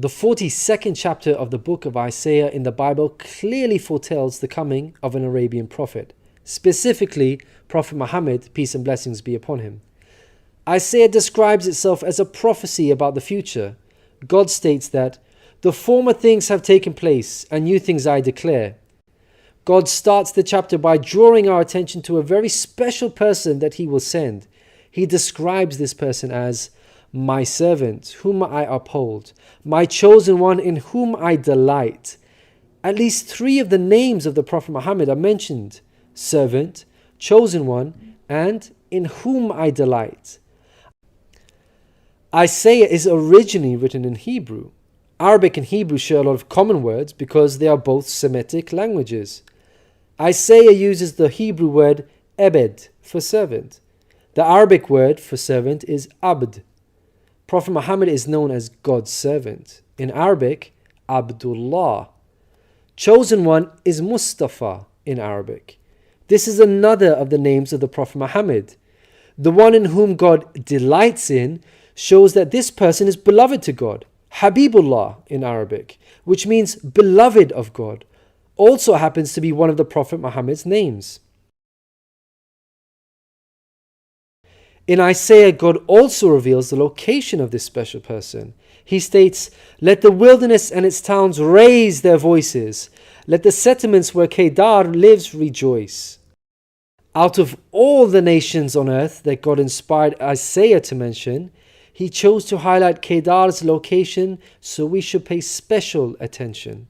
The 42nd chapter of the book of Isaiah in the Bible clearly foretells the coming of an Arabian prophet, specifically Prophet Muhammad, peace and blessings be upon him. Isaiah describes itself as a prophecy about the future. God states that, "The former things have taken place, and new things I declare." God starts the chapter by drawing our attention to a very special person that he will send. He describes this person as my servant, whom I uphold, my chosen one in whom I delight. At least 3 of the names of the Prophet Muhammad are mentioned: servant, chosen one, and in whom I delight. Isaiah is originally written in Hebrew. Arabic and Hebrew share a lot of common words because they are both Semitic languages. Isaiah uses the Hebrew word ebed for servant. The Arabic word for servant is abd. Prophet Muhammad is known as God's servant. In Arabic, Abdullah. Chosen one is Mustafa in Arabic. This is another of the names of the Prophet Muhammad. The one in whom God delights in shows that this person is beloved to God. Habibullah in Arabic, which means beloved of God, also happens to be one of the Prophet Muhammad's names. In Isaiah, God also reveals the location of this special person. He states, "Let the wilderness and its towns raise their voices. Let the settlements where Kedar lives rejoice." Out of all the nations on earth that God inspired Isaiah to mention, he chose to highlight Kedar's location, so we should pay special attention.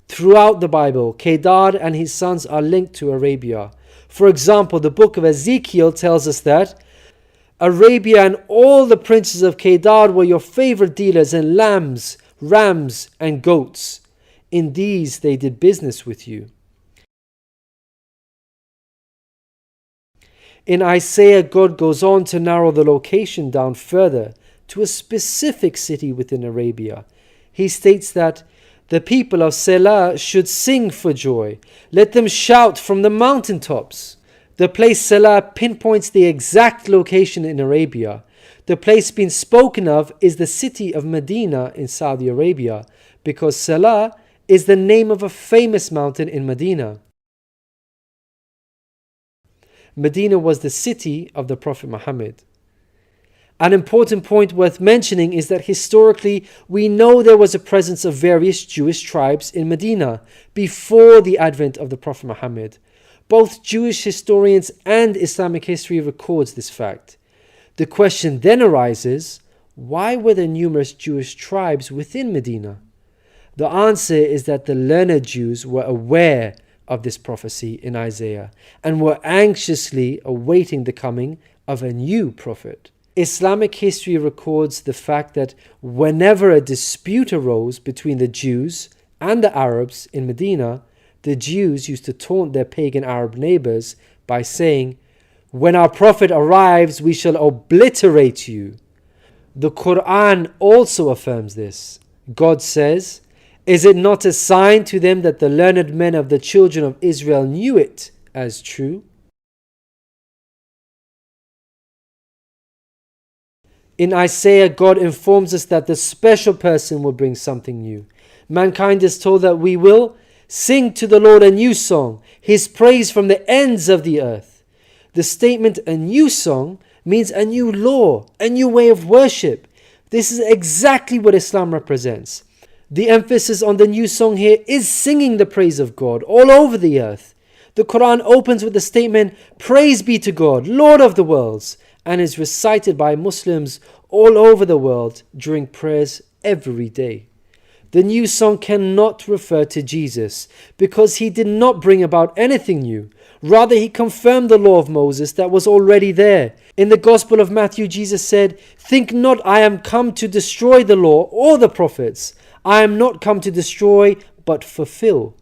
Throughout the Bible, Kedar and his sons are linked to Arabia. For example, the book of Ezekiel tells us that Arabia and all the princes of Kedar were your favorite dealers in lambs, rams, and goats. In these they did business with you. In Isaiah, God goes on to narrow the location down further to a specific city within Arabia. He states that the people of Selah should sing for joy. Let them shout from the mountaintops. The place Selah pinpoints the exact location in Arabia. The place being spoken of is the city of Madinah in Saudi Arabia, because Selah is the name of a famous mountain in Madinah. Medina was the city of the Prophet Muhammad. An important point worth mentioning is that historically we know there was a presence of various Jewish tribes in Medina before the advent of the Prophet Muhammad. Both Jewish historians and Islamic history records this fact. The question then arises, why were there numerous Jewish tribes within Medina? The answer is that the learned Jews were aware of this prophecy in Isaiah and were anxiously awaiting the coming of a new prophet. Islamic history records the fact that whenever a dispute arose between the Jews and the Arabs in Medina, the Jews used to taunt their pagan Arab neighbors by saying, "When our prophet arrives, we shall obliterate you." The Quran also affirms this. God says, "Is it not a sign to them that the learned men of the children of Israel knew it as true?" In Isaiah, God informs us that the special person will bring something new. Mankind is told that we will sing to the Lord a new song, His praise from the ends of the earth. The statement "a new song" means a new law, a new way of worship. This is exactly what Islam represents. The emphasis on the new song here is singing the praise of God all over the earth. The Quran opens with the statement, "Praise be to God, Lord of the worlds," and is recited by Muslims all over the world during prayers every day. The new song cannot refer to Jesus because he did not bring about anything new. Rather, he confirmed the law of Moses that was already there. In the Gospel of Matthew, Jesus said, "Think not I am come to destroy the law or the prophets. I am not come to destroy, but fulfill."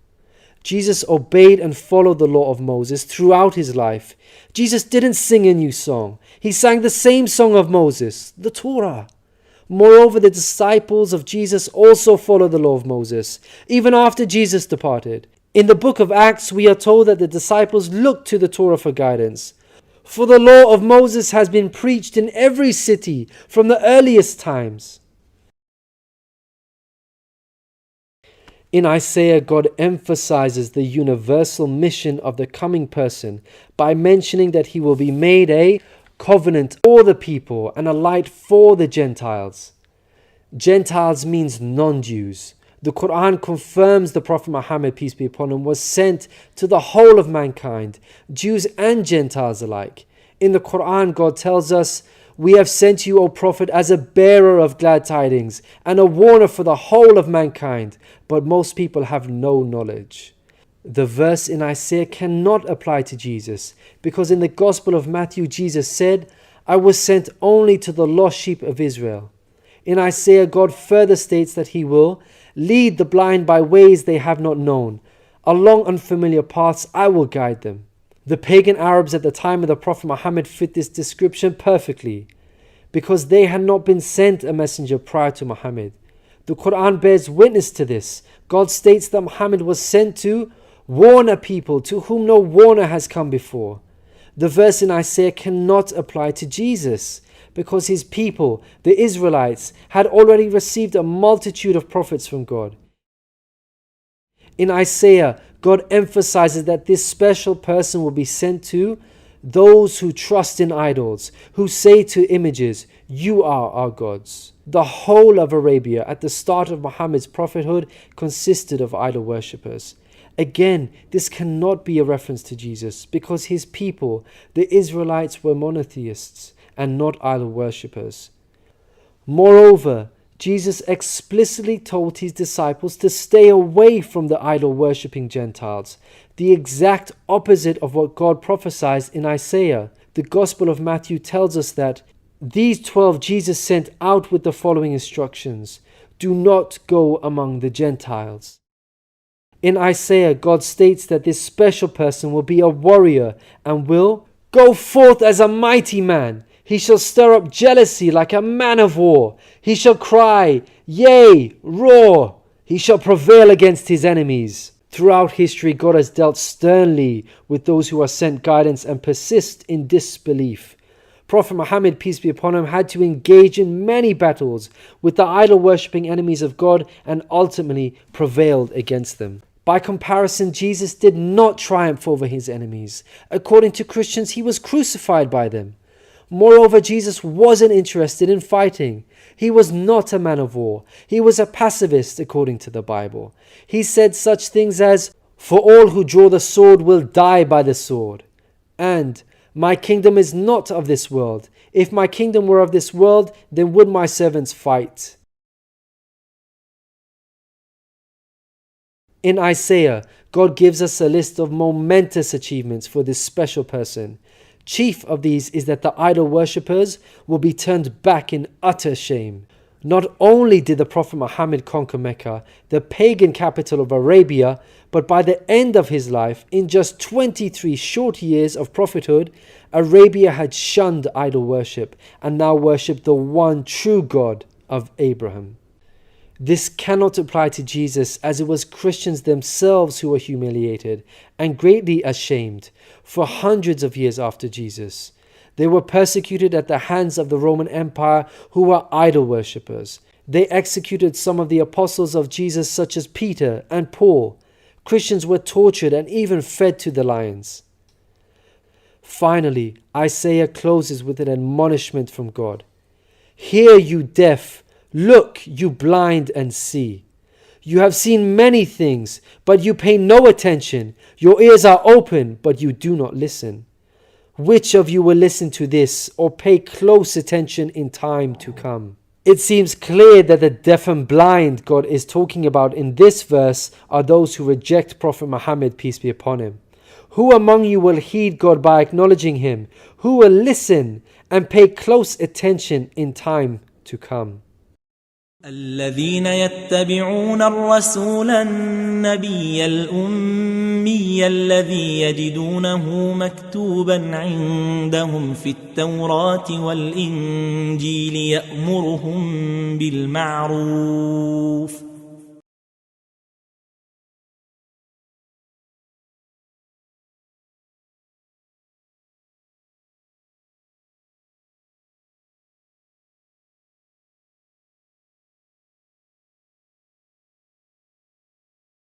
Jesus obeyed and followed the law of Moses throughout his life. Jesus didn't sing a new song. He sang the same song of Moses, the Torah. Moreover, the disciples of Jesus also followed the law of Moses, even after Jesus departed. In the book of Acts, we are told that the disciples looked to the Torah for guidance. For the law of Moses has been preached in every city from the earliest times. In Isaiah, God emphasizes the universal mission of the coming person by mentioning that he will be made a covenant for the people and a light for the Gentiles. Gentiles means non-Jews. The Quran confirms the Prophet Muhammad, peace be upon him, was sent to the whole of mankind, Jews and Gentiles alike. In the Quran, God tells us, "We have sent you, O Prophet, as a bearer of glad tidings and a warner for the whole of mankind, but most people have no knowledge." The verse in Isaiah cannot apply to Jesus, because in the Gospel of Matthew, Jesus said, "I was sent only to the lost sheep of Israel." In Isaiah, God further states that he will lead the blind by ways they have not known. Along unfamiliar paths I will guide them. The pagan Arabs at the time of the Prophet Muhammad fit this description perfectly, because they had not been sent a messenger prior to Muhammad. The Quran bears witness to this. God states that Muhammad was sent to warn a people to whom no warner has come before. The verse in Isaiah cannot apply to Jesus, because his people, the Israelites, had already received a multitude of prophets from God. In Isaiah, God emphasizes that this special person will be sent to those who trust in idols, who say to images, "You are our gods." The whole of Arabia at the start of Muhammad's prophethood consisted of idol worshippers. Again, this cannot be a reference to Jesus, because his people, the Israelites, were monotheists and not idol worshippers. Moreover, Jesus explicitly told his disciples to stay away from the idol-worshipping Gentiles, the exact opposite of what God prophesied in Isaiah. The Gospel of Matthew tells us that these 12 Jesus sent out with the following instructions: "Do not go among the Gentiles." In Isaiah, God states that this special person will be a warrior and will go forth as a mighty man. He shall stir up jealousy like a man of war. He shall cry, yea, roar. He shall prevail against his enemies. Throughout history, God has dealt sternly with those who are sent guidance and persist in disbelief. Prophet Muhammad, peace be upon him, had to engage in many battles with the idol-worshipping enemies of God and ultimately prevailed against them. By comparison, Jesus did not triumph over his enemies. According to Christians, he was crucified by them. Moreover, Jesus wasn't interested in fighting. He was not a man of war. He was a pacifist, according to the Bible. He said such things as, "For all who draw the sword will die by the sword," and "My kingdom is not of this world. If my kingdom were of this world, then would my servants fight." In Isaiah, God gives us a list of momentous achievements for this special person. Chief of these is that the idol worshippers will be turned back in utter shame. Not only did the Prophet Muhammad conquer Mecca, the pagan capital of Arabia, but by the end of his life, in just 23 short years of prophethood, Arabia had shunned idol worship and now worshipped the one true God of Abraham. This cannot apply to Jesus, as it was Christians themselves who were humiliated and greatly ashamed for hundreds of years after Jesus. They were persecuted at the hands of the Roman Empire, who were idol worshippers. They executed some of the apostles of Jesus, such as Peter and Paul. Christians were tortured and even fed to the lions. Finally, Isaiah closes with an admonishment from God. "Hear, you deaf. Look, you blind, and see. You have seen many things, but you pay no attention. Your ears are open, but you do not listen. Which of you will listen to this or pay close attention in time to come?" It seems clear that the deaf and blind God is talking about in this verse are those who reject Prophet Muhammad, peace be upon him. Who among you will heed God by acknowledging him? Who will listen and pay close attention in time to come? الذين يتبعون الرسول النبي الأمي الذي يجدونه مكتوبا عندهم في التوراة والإنجيل يأمرهم بالمعروف